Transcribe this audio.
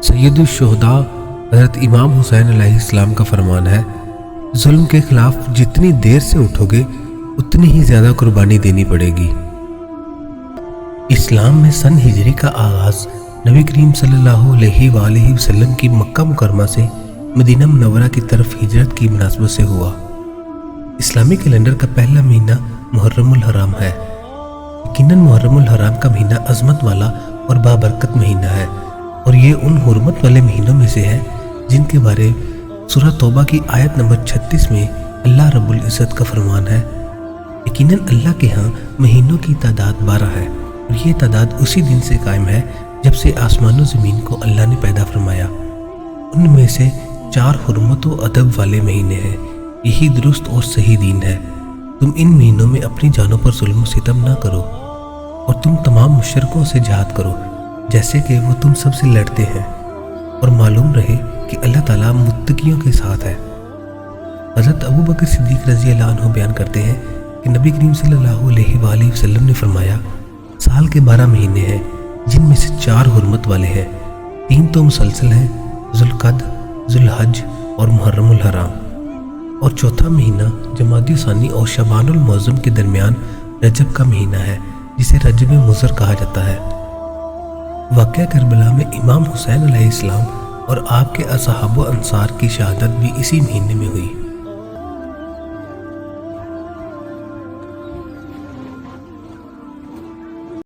سید الشہداء حضرت امام حسین علیہ السلام کا فرمان ہے، ظلم کے خلاف جتنی دیر سے اٹھو گے اتنی ہی زیادہ قربانی دینی پڑے گی۔ اسلام میں سن ہجری کا آغاز نبی کریم صلی اللہ علیہ وآلہ وسلم کی مکہ مکرمہ سے مدینہ منورہ کی طرف ہجرت کی مناسبت سے ہوا۔ اسلامی کیلنڈر کا پہلا مہینہ محرم الحرام ہے۔ یقیناً محرم الحرام کا مہینہ عظمت والا اور بابرکت مہینہ ہے، اور یہ ان حرمت والے مہینوں میں سے ہے جن کے بارے سورہ توبہ کی آیت نمبر 36 میں اللہ رب العزت کا فرمان ہے، یقیناً اللہ کے ہاں مہینوں کی تعداد 12 ہے، اور یہ تعداد اسی دن سے قائم ہے جب سے آسمان و زمین کو اللہ نے پیدا فرمایا۔ ان میں سے 4 حرمت و ادب والے مہینے ہیں۔ یہی درست اور صحیح دین ہے۔ تم ان مہینوں میں اپنی جانوں پر ظلم و ستم نہ کرو، اور تم تمام مشرکوں سے جہاد کرو جیسے کہ وہ تم سب سے لڑتے ہیں، اور معلوم رہے کہ اللہ تعالیٰ متقیوں کے ساتھ ہے۔ حضرت ابو بکر صدیق رضی اللہ عنہ بیان کرتے ہیں کہ نبی کریم صلی اللہ علیہ وآلہ وسلم نے فرمایا، سال کے 12 مہینے ہیں جن میں سے 4 حرمت والے ہیں، 3 تو مسلسل ہیں، ذوالقعدہ، ذوالحج اور محرم الحرام، اور چوتھا مہینہ جمادی ثانی اور شعبان المعظم کے درمیان رجب کا مہینہ ہے جسے رجب مضر کہا جاتا ہے۔ واقعہ کربلا میں امام حسین علیہ السلام اور آپ کے اصحاب و انصار کی شہادت بھی اسی مہینے میں ہوئی۔